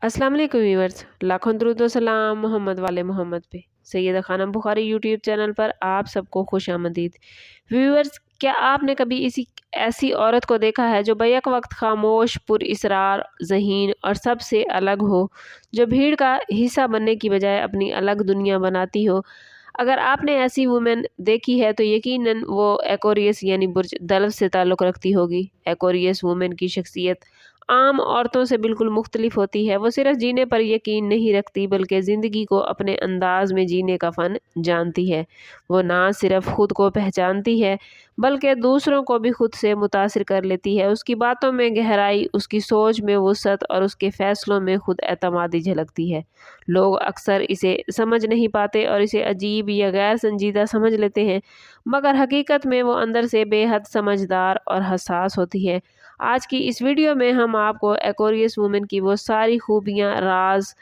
अस्सलाम वालेकुम व्यूअर्स, लाखों दरूद व सलाम मोहम्मद वाले मोहम्मद पे। सैयदा खानम बुखारी यूट्यूब चैनल पर आप सबको खुश आमदीद। व्यूअर्स, क्या आपने कभी ऐसी औरत को देखा है जो बैक वक्त खामोश, पुरइसरार, ज़हीन और सबसे अलग हो, जो भीड़ का हिस्सा बनने की बजाय अपनी अलग दुनिया बनाती हो? अगर आपने ऐसी वुमेन देखी है तो यकीनन वो एक्वेरियस यानी बुर्ज दल्व से ताल्लुक़ रखती होगी। एक्वेरियस वुमेन की शख्सियत आम औरतों से बिल्कुल मुख्तलिफ होती है। वो सिर्फ जीने पर यकीन नहीं रखती बल्कि ज़िंदगी को अपने अंदाज में जीने का फ़न जानती है। वो ना सिर्फ खुद को पहचानती है बल्कि दूसरों को भी खुद से मुतासिर कर लेती है। उसकी बातों में गहराई, उसकी सोच में वुसअत और उसके फ़ैसलों में खुद एतमादी झलकती है। लोग अक्सर इसे समझ नहीं पाते और इसे अजीब या गैर संजीदा समझ लेते हैं, मगर हकीकत में वो अंदर से बेहद समझदार और हसास होती है। आज की इस वीडियो में हम आपको एक्वेरियस वुमेन की वो सारी खूबियाँ, राज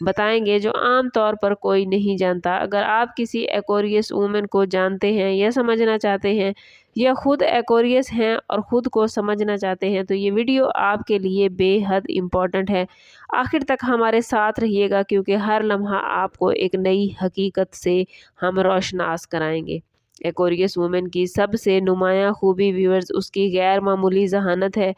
बताएंगे जो आम तौर पर कोई नहीं जानता। अगर आप किसी एक्वेरियस वुमेन को जानते हैं या समझना चाहते हैं या खुद एक्वेरियस हैं और ख़ुद को समझना चाहते हैं तो ये वीडियो आपके लिए बेहद इम्पॉर्टेंट है। आखिर तक हमारे साथ रहिएगा क्योंकि हर लम्हा आपको एक नई हकीकत से हम रोशनास कराएंगे। एक्वेरियस वुमेन की सबसे नुमायाँ खूबी व्यूअर्स उसकी गैर मामूली ज़हानत है।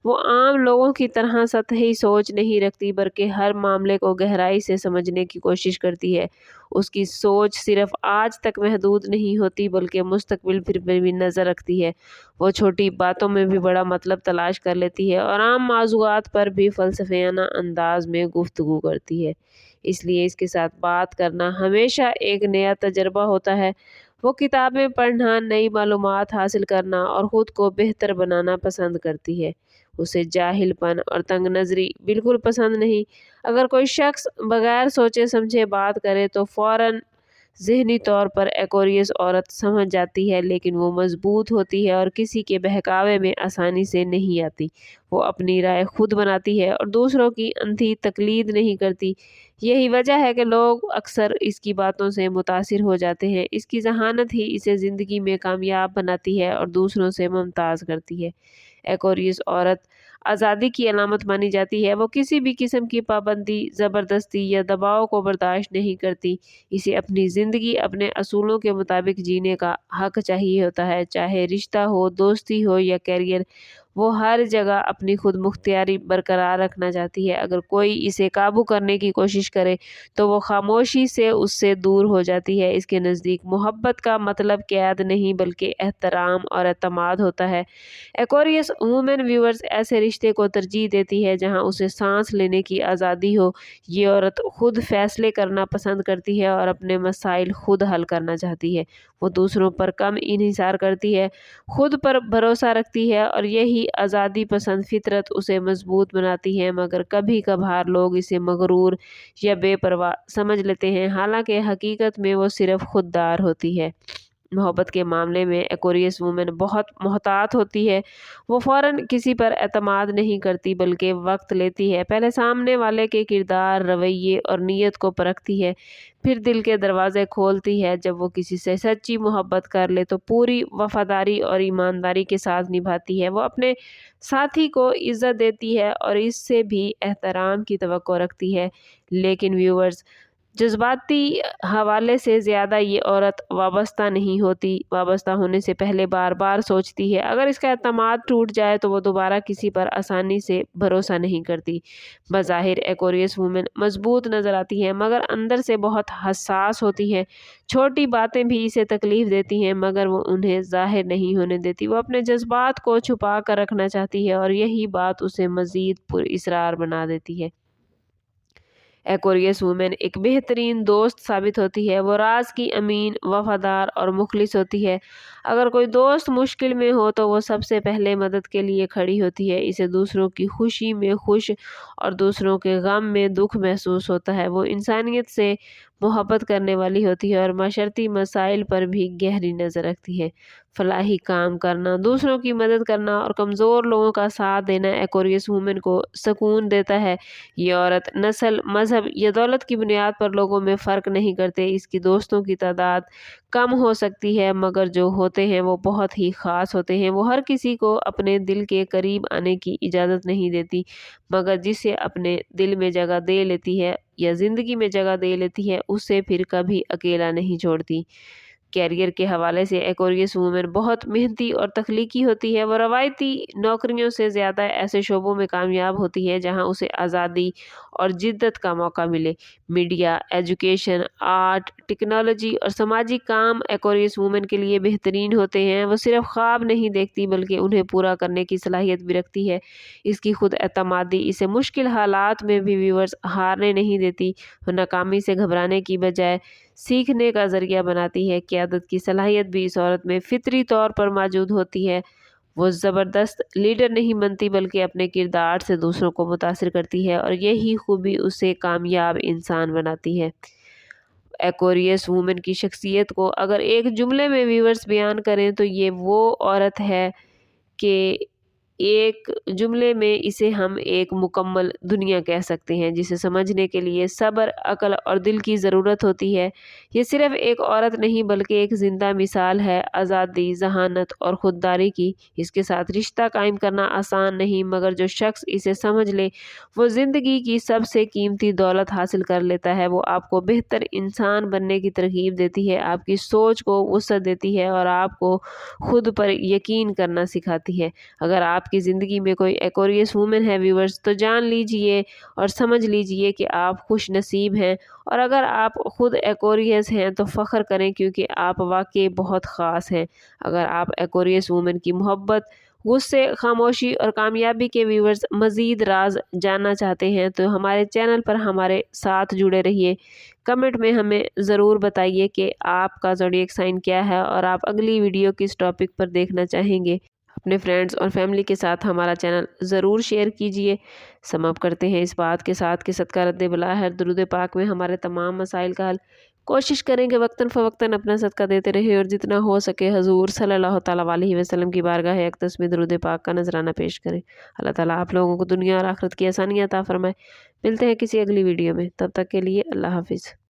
वो आम लोगों की तरह सतही सोच नहीं रखती बल्कि हर मामले को गहराई से समझने की कोशिश करती है। उसकी सोच सिर्फ आज तक महदूद नहीं होती बल्कि मुस्तकबिल पर भी नज़र रखती है। वो छोटी बातों में भी बड़ा मतलब तलाश कर लेती है और आम मौज़ूआत पर भी फ़लसफ़ियाना अंदाज में गुफ्तगू करती है। इसलिए इसके साथ बात करना हमेशा एक नया तजर्बा होता है। वो किताबें पढ़ना, नई मालूमात हासिल करना और ख़ुद को बेहतर बनाना पसंद करती है। उसे जाहिलपन और तंग नज़री बिल्कुल पसंद नहीं। अगर कोई शख्स बगैर सोचे समझे बात करे तो फ़ौरन ज़हनी तौर पर एक्वेरियस औरत समझ जाती है, लेकिन वो मज़बूत होती है और किसी के बहकावे में आसानी से नहीं आती। वो अपनी राय खुद बनाती है और दूसरों की अंधी तकलीद नहीं करती। यही वजह है कि लोग अक्सर इसकी बातों से मुतासिर हो जाते हैं। इसकी ज़हानत ही इसे ज़िंदगी में कामयाब बनाती है और दूसरों से मुमताज़ करती है। एक्वेरियस औरत आज़ादी की अलामत मानी जाती है। वो किसी भी किस्म की पाबंदी, ज़बरदस्ती या दबाव को बर्दाश्त नहीं करती। इसे अपनी ज़िंदगी अपने असूलों के मुताबिक जीने का हक चाहिए होता है, चाहे रिश्ता हो, दोस्ती हो या करियर। वो हर जगह अपनी खुद मुख्तियारी बरकरार रखना चाहती है। अगर कोई इसे काबू करने की कोशिश करे तो वो खामोशी से उससे दूर हो जाती है। इसके नज़दीक मोहब्बत का मतलब कैद नहीं बल्कि एहतराम और एतमाद होता है। एक्वेरियस वुमेन व्यूअर्स ऐसे रिश्ते को तरजीह देती है जहां उसे सांस लेने की आज़ादी हो। ये औरत खुद फैसले करना पसंद करती है और अपने मसाइल खुद हल करना चाहती है। वो दूसरों पर कम इन्हिसार करती है, खुद पर भरोसा रखती है और यही आज़ादी पसंद फितरत उसे मजबूत बनाती है। मगर कभी कभार लोग इसे मगरूर या बेपरवाह समझ लेते हैं, हालांकि हकीकत में वो सिर्फ खुददार होती है। मोहब्बत के मामले में एक्वेरियस वुमेन बहुत मोहतात होती है। वो फ़ौरन किसी पर एतमाद नहीं करती बल्कि वक्त लेती है। पहले सामने वाले के किरदार, रवैये और नीयत को परखती है, फिर दिल के दरवाज़े खोलती है। जब वो किसी से सच्ची मोहब्बत कर ले तो पूरी वफादारी और ईमानदारी के साथ निभाती है। वो अपने साथी को इज़्ज़त देती है और इससे भी एहतराम की तवक्को रखती है। लेकिन व्यूअर्स, जज्बाती हवाले से ज़्यादा ये औरत वाबस्ता नहीं होती। वाबस्ता होने से पहले बार बार सोचती है। अगर इसका एतमाद टूट जाए तो वो दोबारा किसी पर आसानी से भरोसा नहीं करती। बज़ाहिर एक्वेरियस वुमेन मजबूत नज़र आती है मगर अंदर से बहुत हसास होती है। छोटी बातें भी इसे तकलीफ़ देती हैं मगर वो उन्हें ज़ाहिर नहीं होने देती। वो अपने जज्बात को छुपा कर रखना चाहती है और यही बात उसे मज़ीद पुरइसरार बना देती है। एक्वेरियस वुमेन एक बेहतरीन दोस्त साबित होती है। वो राज की अमीन, वफादार और मुखलिस होती है। अगर कोई दोस्त मुश्किल में हो तो वो सबसे पहले मदद के लिए खड़ी होती है। इसे दूसरों की खुशी में खुश और दूसरों के गम में दुख महसूस होता है। वो इंसानियत से محبت کرنے والی ہوتی ہے اور معاشرتی مسائل پر بھی گہری نظر رکھتی ہے۔ فلاحی کام کرنا، دوسروں کی مدد کرنا اور کمزور لوگوں کا ساتھ دینا ایکویریس وومن کو سکون دیتا ہے۔ یہ عورت نسل، مذہب یا دولت کی بنیاد پر لوگوں میں فرق نہیں کرتے۔ اس کی دوستوں کی تعداد کم ہو سکتی ہے مگر جو ہوتے ہیں وہ بہت ہی خاص ہوتے ہیں۔ وہ ہر کسی کو اپنے دل کے قریب آنے کی اجازت نہیں دیتی مگر جسے اپنے دل میں جگہ دے لیتی ہے یا زندگی میں جگہ دے لیتی ہے اسے پھر کبھی اکیلا نہیں چھوڑتی۔ کیریئر کے حوالے سے ایکویریس وومن بہت محنتی اور تخلیقی ہوتی ہے۔ وہ روایتی نوکریوں سے زیادہ ایسے شعبوں میں کامیاب ہوتی ہے جہاں اسے آزادی اور جدت کا موقع ملے۔ میڈیا، ایجوکیشن، آرٹ، ٹیکنالوجی اور سماجی کام ایکویریس وومن کے لیے بہترین ہوتے ہیں۔ وہ صرف خواب نہیں دیکھتی بلکہ انہیں پورا کرنے کی صلاحیت بھی رکھتی ہے۔ اس کی خود اعتمادی اسے مشکل حالات میں بھی ویورز ہارنے نہیں دیتی۔ وہ ناکامی سے گھبرانے کی بجائے سیکھنے کا ذریعہ بناتی ہے۔ قیادت کی صلاحیت بھی اس عورت میں فطری طور پر موجود ہوتی ہے۔ وہ زبردست لیڈر نہیں بنتی بلکہ اپنے کردار سے دوسروں کو متاثر کرتی ہے اور یہی خوبی اسے کامیاب انسان بناتی ہے۔ ایکویریس وومن کی شخصیت کو اگر ایک جملے میں ویورز بیان کریں تو یہ وہ عورت ہے کہ ایک جملے میں اسے ہم ایک مکمل دنیا کہہ سکتے ہیں جسے سمجھنے کے لیے صبر، عقل اور دل کی ضرورت ہوتی ہے۔ یہ صرف ایک عورت نہیں بلکہ ایک زندہ مثال ہے آزادی، ذہانت اور خودداری کی۔ اس کے ساتھ رشتہ قائم کرنا آسان نہیں مگر جو شخص اسے سمجھ لے وہ زندگی کی سب سے قیمتی دولت حاصل کر لیتا ہے۔ وہ آپ کو بہتر انسان بننے کی ترغیب دیتی ہے، آپ کی سوچ کو وسعت دیتی ہے اور آپ کو خود پر یقین کرنا سکھاتی ہے۔ اگر آپ کی زندگی میں کوئی ایکویریس وومن ہے ویورز تو جان لیجئے اور سمجھ لیجئے کہ آپ خوش نصیب ہیں، اور اگر آپ خود ایکویریس ہیں تو فخر کریں کیونکہ آپ واقعی بہت خاص ہیں۔ اگر آپ ایکویریس وومن کی محبت، غصے، خاموشی اور کامیابی کے ویورز مزید راز جاننا چاہتے ہیں تو ہمارے چینل پر ہمارے ساتھ جڑے رہیے۔ کمنٹ میں ہمیں ضرور بتائیے کہ آپ کا زوڈیک سائن کیا ہے اور آپ اگلی ویڈیو کس ٹاپک پر دیکھنا چاہیں گے۔ اپنے فرینڈز اور فیملی کے ساتھ ہمارا چینل ضرور شیئر کیجئے۔ سم اپ کرتے ہیں اس بات کے ساتھ کہ صدقہ رد بلا ہے درود پاک میں ہمارے تمام مسائل کا حل۔ کوشش کریں کہ وقتاً فوقتاً اپنا صدقہ دیتے رہیں اور جتنا ہو سکے حضور صلی اللہ تعالیٰ علیہ وسلم کی بارگاہ اقدس میں درود پاک کا نذرانہ پیش کریں۔ اللہ تعالیٰ آپ لوگوں کو دنیا اور آخرت کی آسانیاں عطا فرمائے۔ ملتے ہیں کسی اگلی ویڈیو میں، تب تک کے لیے اللہ حافظ۔